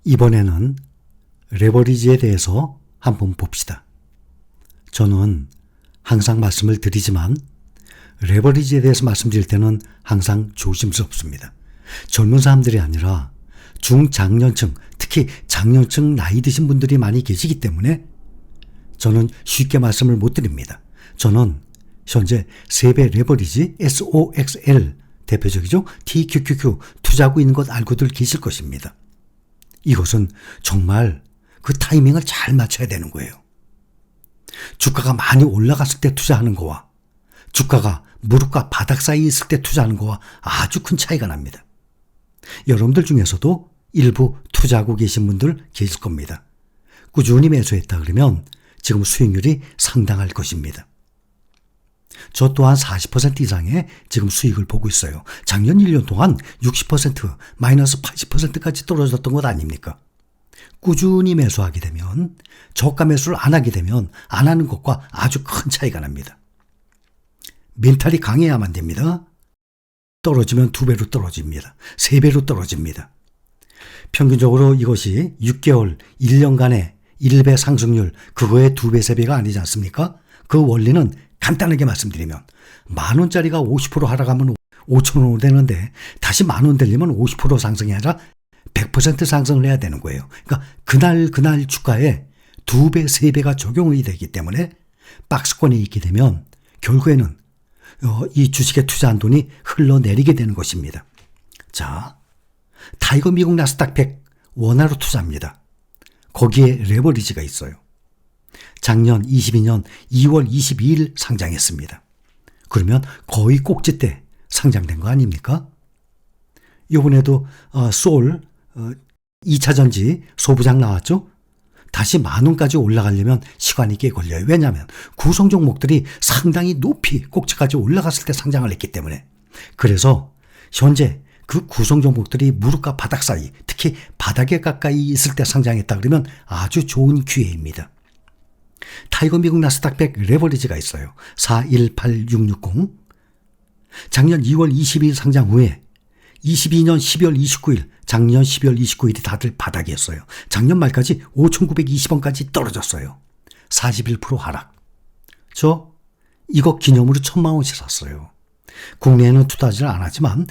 이번에는 레버리지에 대해서 한번 봅시다. 저는 항상 말씀을 드리지만 레버리지에 대해서 말씀드릴 때는 항상 조심스럽습니다. 젊은 사람들이 아니라 중장년층, 특히 장년층 나이 드신 분들이 많이 계시기 때문에 저는 쉽게 말씀을 못 드립니다. 저는 현재 세배 레버리지 SOXL 대표적이죠. TQQQ 투자하고 있는 것 알고들 계실 것입니다. 이것은 정말 그 타이밍을 잘 맞춰야 되는 거예요. 주가가 많이 올라갔을 때 투자하는 거와 주가가 무릎과 바닥 사이에 있을 때 투자하는 거와 아주 큰 차이가 납니다. 여러분들 중에서도 일부 투자하고 계신 분들 계실 겁니다. 꾸준히 매수했다 그러면 지금 수익률이 상당할 것입니다. 저 또한 40% 이상의 지금 수익을 보고 있어요. 작년 1년 동안 60%, 마이너스 80%까지 떨어졌던 것 아닙니까? 꾸준히 매수하게 되면, 저가 매수를 안 하게 되면 안 하는 것과 아주 큰 차이가 납니다. 멘탈이 강해야만 됩니다. 떨어지면 2배로 떨어집니다. 3배로 떨어집니다. 평균적으로 이것이 6개월, 1년간의 1배 상승률, 그거의 2배, 3배가 아니지 않습니까? 그 원리는 간단하게 말씀드리면 10,000원짜리가 50% 하락하면 5,000원 되는데 다시 10,000원 되려면 50% 상승이 아니라 100% 상승을 해야 되는 거예요. 그러니까 그날 주가에 2배, 3배가 적용이 되기 때문에 박스권에 있게 되면 결국에는 이 주식에 투자한 돈이 흘러내리게 되는 것입니다. 자, 타이거 미국 나스닥 100 원화로 투자합니다. 거기에 레버리지가 있어요. 작년 22년 2월 22일 상장했습니다. 그러면 거의 꼭지 때 상장된 거 아닙니까? 이번에도 소울 2차전지 소부장 나왔죠? 다시 10,000원까지 올라가려면 시간이 꽤 걸려요. 왜냐하면 구성 종목들이 상당히 높이 꼭지까지 올라갔을 때 상장을 했기 때문에. 그래서 현재 그 구성 종목들이 무릎과 바닥 사이, 특히 바닥에 가까이 있을 때 상장했다 그러면 아주 좋은 기회입니다. 타이거 미국 나스닥 100 레버리지가 있어요. 418660. 작년 2월 22일 상장 후에 22년 12월 29일, 작년 12월 29일이 다들 바닥이었어요. 작년 말까지 5,920원까지 떨어졌어요. 41% 하락. 저 이거 기념으로 1,000,000원씩 샀어요. 국내에는 투자를 안 하지만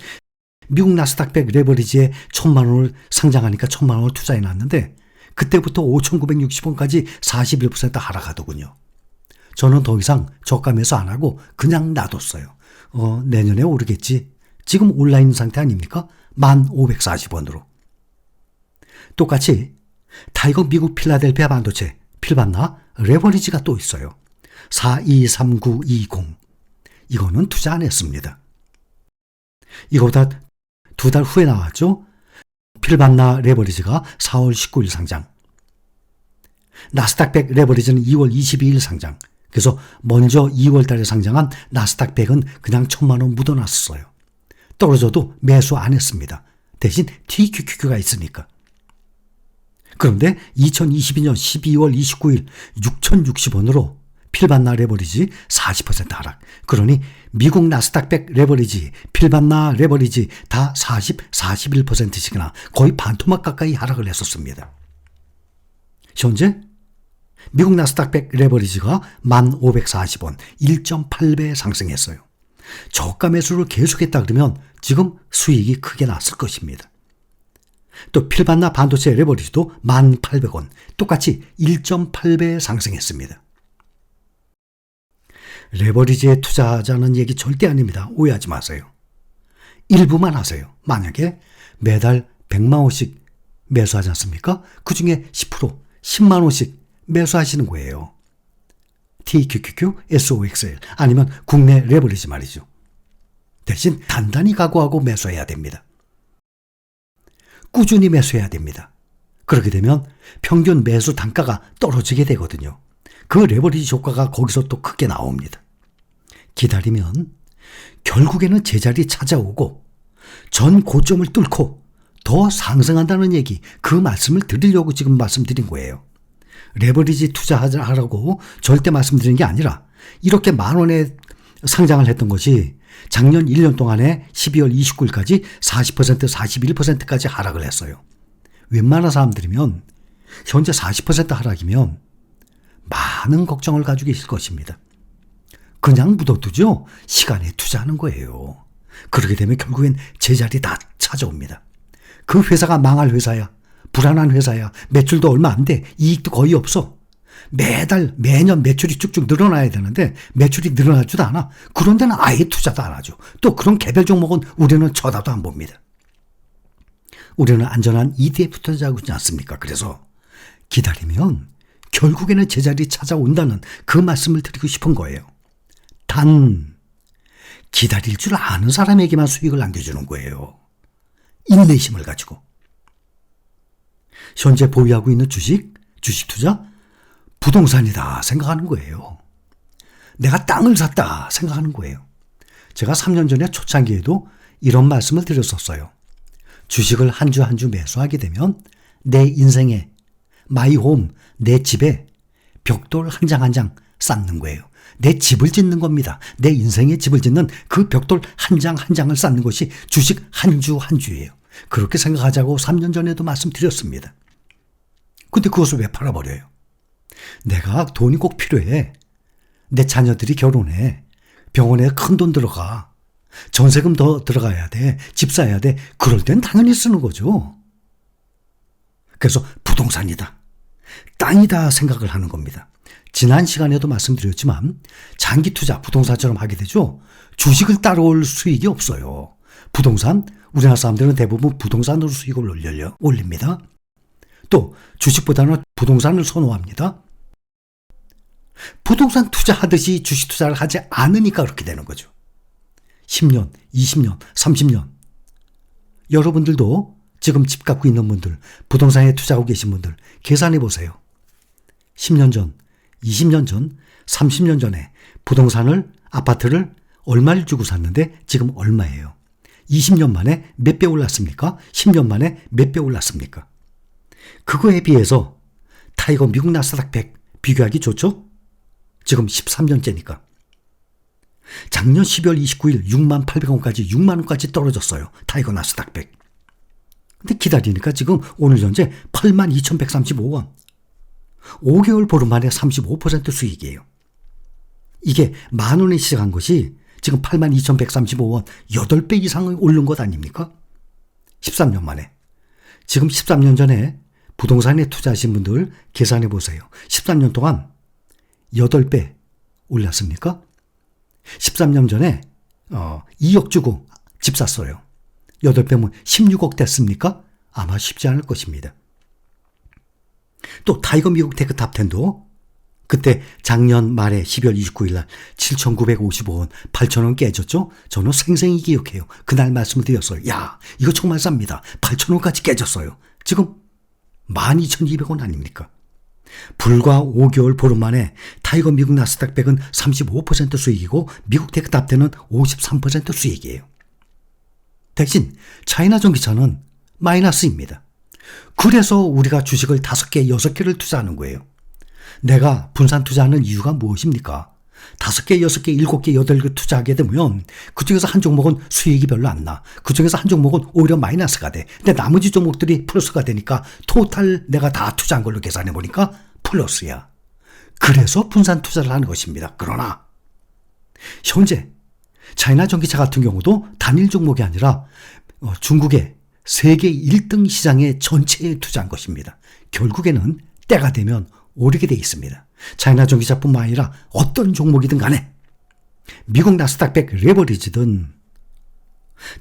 미국 나스닥 100 레버리지에 1,000,000원을 상장하니까 1,000,000원을 투자해놨는데 그때부터 5,960원까지 41% 하락하더군요. 저는 더 이상 저가 매수 안 하고 그냥 놔뒀어요. 내년에 오르겠지. 지금 온라인 상태 아닙니까? 1,540원으로. 똑같이 타이거 미국 필라델피아 반도체 필반나 레버리지가 또 있어요. 423920. 이거는 투자 안 했습니다. 이거보다 2달 후에 나왔죠? 필반나 레버리지가 4월 19일 상장. 나스닥 100 레버리지는 2월 22일 상장. 그래서 먼저 2월 달에 상장한 나스닥 100은 그냥 1,000,000원 묻어놨어요. 떨어져도 매수 안 했습니다. 대신 TQQQ가 있으니까. 그런데 2022년 12월 29일 6,060원으로 필반나 레버리지 40% 하락. 그러니 미국 나스닥 100 레버리지, 필반나 레버리지 다 40, 41%씩이나 거의 반토막 가까이 하락을 했었습니다. 현재 미국 나스닥 100 레버리지가 1,540원, 1.8배 상승했어요. 저가 매수를 계속했다 그러면 지금 수익이 크게 났을 것입니다. 또 필반나 반도체 레버리지도 1,800원, 똑같이 1.8배 상승했습니다. 레버리지에 투자하자는 얘기 절대 아닙니다. 오해하지 마세요. 일부만 하세요. 만약에 매달 1,000,000원씩 매수하지 않습니까? 그 중에 10%, 100,000원씩 매수하시는 거예요. TQQQ, SOXL 아니면 국내 레버리지 말이죠. 대신 단단히 각오하고 매수해야 됩니다. 꾸준히 매수해야 됩니다. 그렇게 되면 평균 매수 단가가 떨어지게 되거든요. 그 레버리지 효과가 거기서 또 크게 나옵니다. 기다리면 결국에는 제자리 찾아오고 전 고점을 뚫고 더 상승한다는 얘기, 그 말씀을 드리려고 지금 말씀드린 거예요. 레버리지 투자하라고 절대 말씀드리는 게 아니라 이렇게 10,000원에 상장을 했던 것이 작년 1년 동안에 12월 29일까지 40%, 41%까지 하락을 했어요. 웬만한 사람들이면 현재 40% 하락이면 많은 걱정을 가지고 계실 것입니다. 그냥 묻어두죠. 시간에 투자하는 거예요. 그렇게 되면 결국엔 제자리 다 찾아옵니다. 그 회사가 망할 회사야. 불안한 회사야. 매출도 얼마 안 돼. 이익도 거의 없어. 매년 매출이 쭉쭉 늘어나야 되는데 매출이 늘어나지도 않아. 그런 데는 아예 투자도 안 하죠. 또 그런 개별 종목은 우리는 쳐다도 안 봅니다. 우리는 안전한 ETF 투자하고 있지 않습니까? 그래서 기다리면 결국에는 제자리 찾아온다는 그 말씀을 드리고 싶은 거예요. 단 기다릴 줄 아는 사람에게만 수익을 남겨주는 거예요. 인내심을 가지고. 현재 보유하고 있는 주식 투자, 부동산이다 생각하는 거예요. 내가 땅을 샀다 생각하는 거예요. 제가 3년 전에 초창기에도 이런 말씀을 드렸었어요. 주식을 한 주 한 주 매수하게 되면 내 인생에 마이홈, 내 집에 벽돌 한 장 한 장 쌓는 거예요. 내 집을 짓는 겁니다. 내 인생의 집을 짓는 그 벽돌 한 장 한 장을 쌓는 것이 주식 한 주 한 주예요. 그렇게 생각하자고 3년 전에도 말씀드렸습니다. 근데 그것을 왜 팔아버려요? 내가 돈이 꼭 필요해. 내 자녀들이 결혼해. 병원에 큰 돈 들어가. 전세금 더 들어가야 돼. 집 사야 돼. 그럴 땐 당연히 쓰는 거죠. 그래서 부동산이다, 땅이다 생각을 하는 겁니다. 지난 시간에도 말씀드렸지만 장기 투자 부동산처럼 하게 되죠. 주식을 따라올 수익이 없어요. 부동산, 우리나라 사람들은 대부분 부동산으로 수익을 올립니다. 또 주식보다는 부동산을 선호합니다. 부동산 투자하듯이 주식 투자를 하지 않으니까 그렇게 되는 거죠. 10년, 20년, 30년. 여러분들도 지금 집 갖고 있는 분들, 부동산에 투자하고 계신 분들 계산해 보세요. 10년 전, 20년 전, 30년 전에 부동산을, 아파트를 얼마를 주고 샀는데 지금 얼마예요? 20년 만에 몇 배 올랐습니까? 10년 만에 몇 배 올랐습니까? 그거에 비해서 타이거 미국 나스닥 100 비교하기 좋죠? 지금 13년째니까. 작년 12월 29일 68,000원까지 6만원까지 떨어졌어요. 타이거 나스닥 100. 근데 기다리니까 지금 오늘 현재 82,135원. 5개월 보름 만에 35% 수익이에요. 이게 만원에 시작한 것이 지금 82,135원 8배 이상을 오른 것 아닙니까? 13년 만에. 지금 13년 전에 부동산에 투자하신 분들 계산해 보세요. 13년 동안 8배 올랐습니까? 13년 전에 2억 주고 집 샀어요. 8배면 16억 됐습니까? 아마 쉽지 않을 것입니다. 또 타이거 미국 테크 탑10도 그때 작년 말에 12월 29일 날 7,955원, 8,000원 깨졌죠? 저는 생생히 기억해요. 그날 말씀을 드렸어요. 야, 이거 정말 쌉니다. 8,000원까지 깨졌어요. 지금 12,200원 아닙니까? 불과 5개월 보름 만에 타이거 미국 나스닥 100은 35% 수익이고 미국 테크 탑10은 53% 수익이에요. 대신 차이나 전기차는 마이너스입니다. 그래서 우리가 주식을 5개, 6개를 투자하는 거예요. 내가 분산 투자하는 이유가 무엇입니까? 5개, 6개, 7개, 8개 투자하게 되면 그중에서 한 종목은 수익이 별로 안 나. 그중에서 한 종목은 오히려 마이너스가 돼. 근데 나머지 종목들이 플러스가 되니까 토탈 내가 다 투자한 걸로 계산해 보니까 플러스야. 그래서 분산 투자를 하는 것입니다. 그러나 현재 차이나 전기차 같은 경우도 단일 종목이 아니라 중국의 세계 1등 시장의 전체에 투자한 것입니다. 결국에는 때가 되면 오르게 돼 있습니다. 차이나 전기차뿐만 아니라 어떤 종목이든 간에 미국 나스닥 100 레버리지든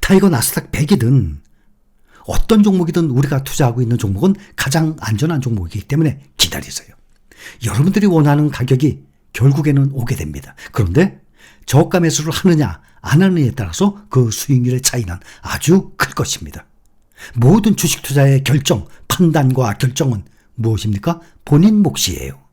타이거 나스닥 100이든 어떤 종목이든 우리가 투자하고 있는 종목은 가장 안전한 종목이기 때문에 기다리세요. 여러분들이 원하는 가격이 결국에는 오게 됩니다. 그런데 저가 매수를 하느냐 안 하느냐에 따라서 그 수익률의 차이는 아주 클 것입니다. 모든 주식 투자의 결정, 판단과 결정은 무엇입니까? 본인 몫이에요.